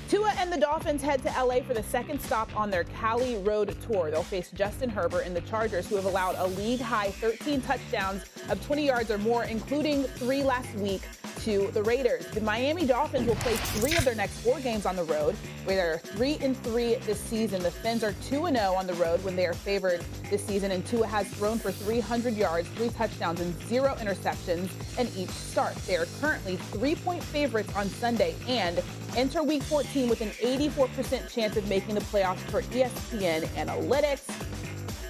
Tua and the Dolphins head to L.A. for the second stop on their Cali road tour. They'll face Justin Herbert and the Chargers, who have allowed a league-high 13 touchdowns of 20 yards or more, including 3 last week, to the Raiders. The Miami Dolphins will play 3 of their next 4 games on the road, where they're 3-3 this season. The Fins are 2-0 on the road when they are favored this season, and Tua has thrown for 300 yards, 3 touchdowns, and 0 interceptions in each start. They are currently 3-point favorites on Sunday and enter Week 14 with an 84% chance of making the playoffs per ESPN Analytics.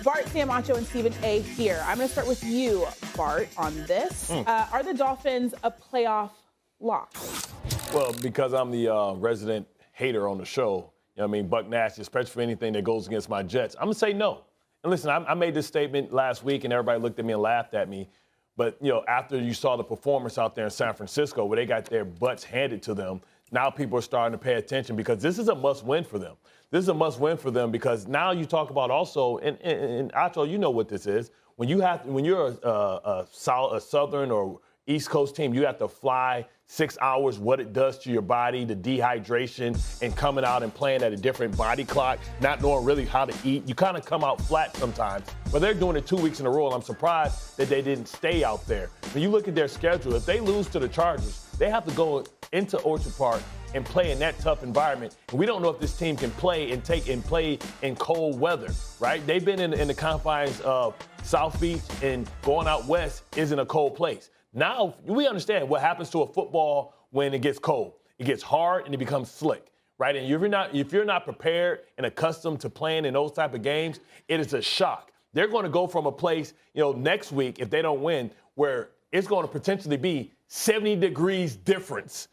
Bart, Sam Acho, and Stephen A. here. I'm going to start with you, Bart, on this. Are the Dolphins a playoff lock? Well, because I'm the resident hater on the show, you know what I mean, Buck Nasty, especially for anything that goes against my Jets, I'm going to say no. And listen, I made this statement last week, and everybody looked at me and laughed at me. But, you know, after you saw the performance out there in San Francisco where they got their butts handed to them, now people are starting to pay attention because this is a must-win for them. This is a must-win for them because now you talk about also, and Acho, you know what this is. When you're a Southern or East Coast team, you have to fly 6 hours, what it does to your body, the dehydration, and coming out and playing at a different body clock, not knowing really how to eat. You kind of come out flat sometimes. But they're doing it 2 weeks in a row, and I'm surprised that they didn't stay out there. When you look at their schedule, if they lose to the Chargers, they have to go into Orchard Park and play in that tough environment. And we don't know if this team can play in cold weather, right? They've been in the confines of South Beach, and going out west isn't a cold place. Now we understand what happens to a football when it gets cold. It gets hard and it becomes slick, right? And if you're not prepared and accustomed to playing in those type of games, it is a shock. They're going to go from a place, you know, next week, if they don't win, where it's going to potentially be 70 degrees difference.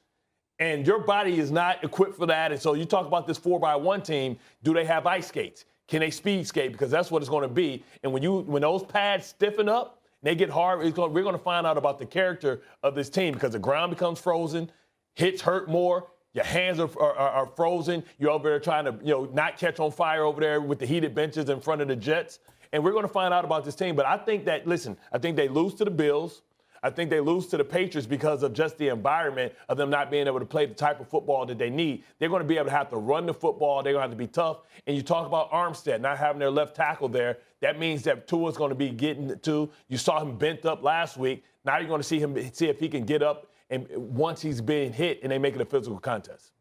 And your body is not equipped for that. And so you talk about this 4x1 team, do they have ice skates? Can they speed skate? Because that's what it's going to be. And when those pads stiffen up, they get hard, we're going to find out about the character of this team because the ground becomes frozen, hits hurt more, your hands are frozen, you're over there trying to, you know, not catch on fire over there with the heated benches in front of the Jets. And we're going to find out about this team. But I think they lose to the Bills. I think they lose to the Patriots because of just the environment of them not being able to play the type of football that they need. They're going to be able to have to run the football. They're going to have to be tough. And you talk about Armstead not having their left tackle there. That means that Tua's going to be getting to. You saw him bent up last week. Now you're going to see if he can get up and once he's been hit and they make it a physical contest.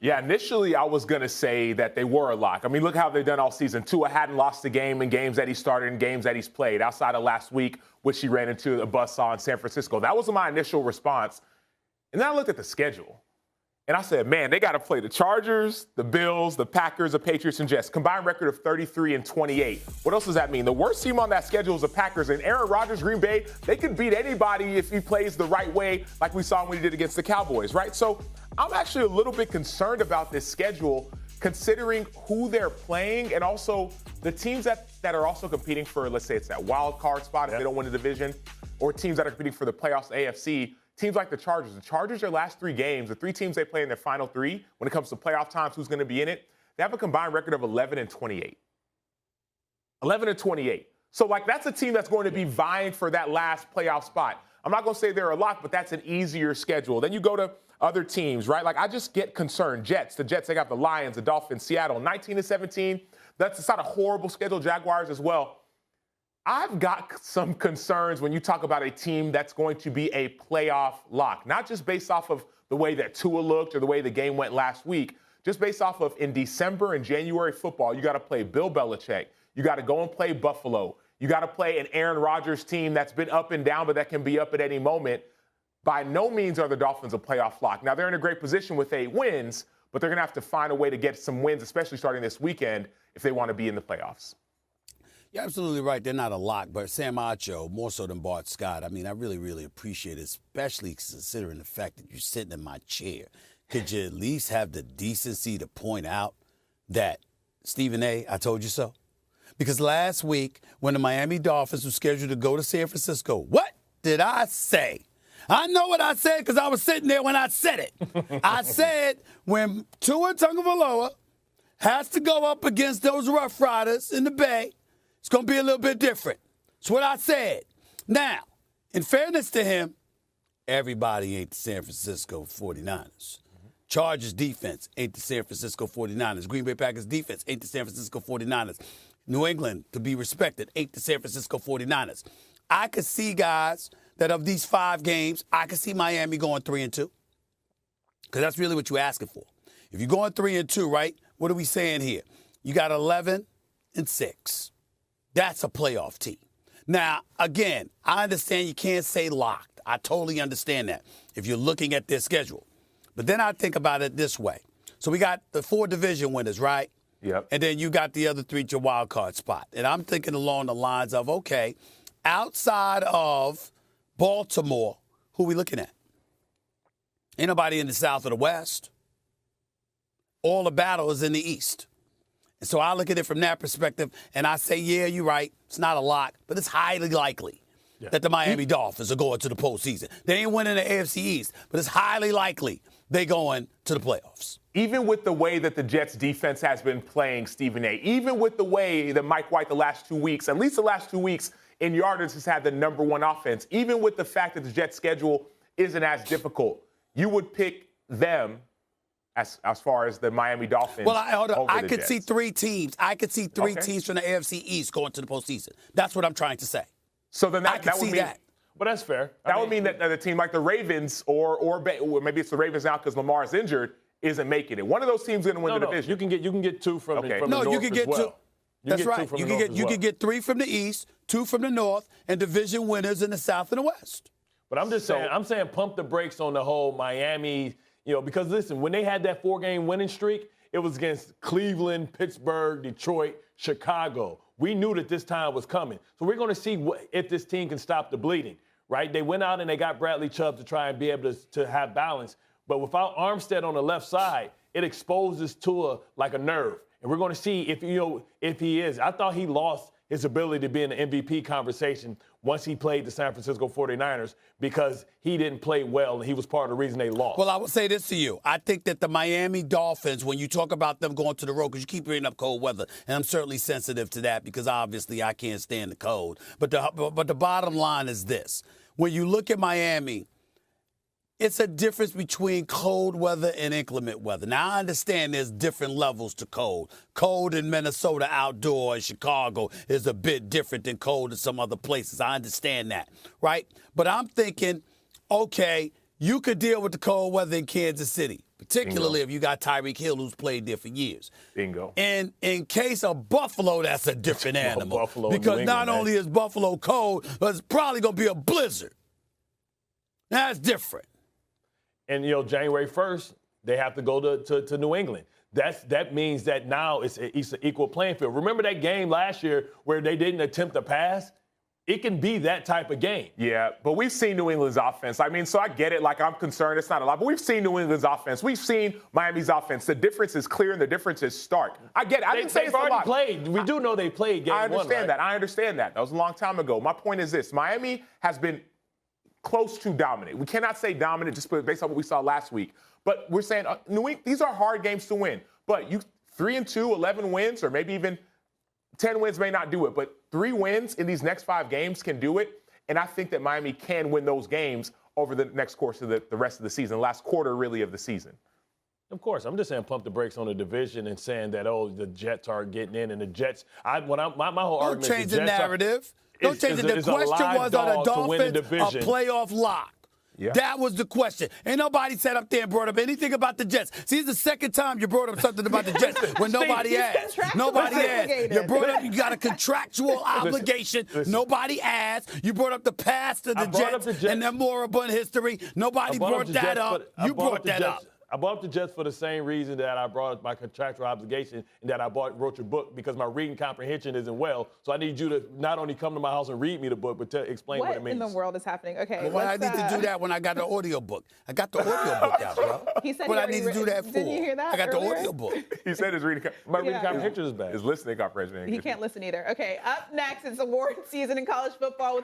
Yeah, initially I was going to say that they were a lock. I mean, look how they've done all season. Tua hadn't lost a game in games that he started and games that he's played outside of last week, which he ran into a buzzsaw in San Francisco. That was my initial response. And then I looked at the schedule. And I said, man, they got to play the Chargers, the Bills, the Packers, the Patriots, and Jets. Combined record of 33-28. What else does that mean? The worst team on that schedule is the Packers. And Aaron Rodgers, Green Bay, they could beat anybody if he plays the right way, like we saw when he did against the Cowboys, right? So I'm actually a little bit concerned about this schedule, considering who they're playing and also the teams that are also competing for, let's say it's that wild card spot if they don't win the division, or teams that are competing for the playoffs, AFC. Teams like the Chargers. The Chargers, their last 3 games, the 3 teams they play in their final 3, when it comes to playoff times, who's going to be in it, they have a combined record of 11-28. 11-28. So, like, that's a team that's going to be vying for that last playoff spot. I'm not going to say they're a lock, but that's an easier schedule. Then you go to other teams, right? Like, I just get concerned. The Jets, they got the Lions, the Dolphins, Seattle, 19-17. It's not a horrible schedule. Jaguars as well. I've got some concerns when you talk about a team that's going to be a playoff lock, not just based off of the way that Tua looked or the way the game went last week, just based off of in December and January football, you got to play Bill Belichick. You got to go and play Buffalo. You got to play an Aaron Rodgers team that's been up and down, but that can be up at any moment. By no means are the Dolphins a playoff lock. Now, they're in a great position with 8 wins, but they're going to have to find a way to get some wins, especially starting this weekend, if they want to be in the playoffs. You're absolutely right. They're not a lock, but Sam Acho, more so than Bart Scott, I mean, I really, really appreciate it, especially considering the fact that you're sitting in my chair. Could you at least have the decency to point out that, Stephen A., I told you so? Because last week, when the Miami Dolphins were scheduled to go to San Francisco, what did I say? I know what I said because I was sitting there when I said it. I said when Tua Tagovailoa has to go up against those Rough Riders in the Bay, it's going to be a little bit different. That's what I said. Now, in fairness to him, everybody ain't the San Francisco 49ers. Chargers defense ain't the San Francisco 49ers. Green Bay Packers defense ain't the San Francisco 49ers. New England, to be respected, ain't the San Francisco 49ers. I could see, guys, that of these 5 games, I could see Miami going 3-2. Because that's really what you're asking for. If you're going 3-2, right, what are we saying here? You got 11-6. That's a playoff team. Now, again, I understand you can't say locked. I totally understand that if you're looking at their schedule. But then I think about it this way. So we got the 4 division winners, right? Yep. And then you got the other 3 at your wild card spot. And I'm thinking along the lines of, okay, outside of Baltimore, who are we looking at? Ain't nobody in the South or the West. All the battle is in the East. And so I look at it from that perspective, and I say, yeah, you're right. It's not a lock, but it's highly likely that the Miami Dolphins are going to the postseason. They ain't winning the AFC East, but it's highly likely they going to the playoffs. Even with the way that the Jets defense has been playing, Stephen A., even with the way that Mike White the last 2 weeks, at least the last 2 weeks in yardage, has had the number 1 offense, even with the fact that the Jets schedule isn't as difficult, you would pick them as far as the Miami Dolphins. Well, I could Jets. see 3 teams. I could see 3 teams from the AFC East going to the postseason. That's what I'm trying to say. So then I could see would mean that. But that's fair. That would mean that a team like the Ravens or maybe it's the Ravens now because Lamar is injured isn't making it. One of those teams is going to win the division. You can get 2 from the north you can get as well. 2. That's right. You can get 3 from the East, 2 from the North, and division winners in the South and the West. But I'm just saying, pump the brakes on the whole Miami, because listen, when they had that 4-game winning streak, it was against Cleveland, Pittsburgh, Detroit, Chicago. We knew that this time was coming. So we're going to see if this team can stop the bleeding, right? They went out and they got Bradley Chubb to try and be able to have balance. But without Armstead on the left side, it exposes Tua like a nerve. And we're going to see if he is. I thought he lost his ability to be in the MVP conversation once he played the San Francisco 49ers because he didn't play well, and he was part of the reason they lost. Well, I will say this to you. I think that the Miami Dolphins, when you talk about them going to the road, because you keep bringing up cold weather, and I'm certainly sensitive to that because obviously I can't stand the cold. But the bottom line is this. When you look at Miami, it's a difference between cold weather and inclement weather. Now, I understand there's different levels to cold. Cold in Minnesota outdoor in Chicago is a bit different than cold in some other places. I understand that, right? But I'm thinking, okay, you could deal with the cold weather in Kansas City, particularly if you got Tyreek Hill, who's played there for years. Bingo. And in case of Buffalo, that's a different animal. Buffalo, because England, not only is Buffalo cold, but it's probably going to be a blizzard. That's different. And, January 1st, they have to go to New England. That means that now it's an equal playing field. Remember that game last year where they didn't attempt to pass? It can be that type of game. Yeah, but we've seen New England's offense. I mean, so I get it. Like, I'm concerned. It's not a lot. But we've seen New England's offense. We've seen Miami's offense. The difference is clear and the difference is stark. I get it. I didn't say it's a lot. They've already played. We do know they played game 1, I understand right? that. I understand that. That was a long time ago. My point is this. Miami has been close to dominant. We cannot say dominant just based on what we saw last week. But we're saying New England, these are hard games to win. But 3-2, 11 wins, or maybe even 10 wins may not do it. But 3 wins in these next 5 games can do it. And I think that Miami can win those games over the next course of the rest of the season, last quarter really of the season. Of course, I'm just saying pump the brakes on the division and saying that, the Jets are getting in. And the Jets, my whole argument is Don't change the narrative. Don't change it. The question was, are the Dolphins a playoff lock? Yeah. That was the question. Ain't nobody sat up there and brought up anything about the Jets. See, it's the second time you brought up something about the Jets when nobody asked. Nobody asked. You brought up, you got a contractual obligation. Nobody asked. You brought up the past of the Jets and their moribund history. Nobody brought that up. You brought that up. I brought up the Jets for the same reason that I brought up my contractual obligation and that I wrote your book, because my reading comprehension isn't well. So I need you to not only come to my house and read me the book, but explain what it means. What in the world is happening? Okay. Well, I need to do that when I got the audio book. I got the audio book out, bro. He said what I need to do that for. Didn't you hear that I got earlier? the audio book. He said his reading comprehension is bad. His listening comprehension. He can't listen either. Okay, up next, it's award season in college football with the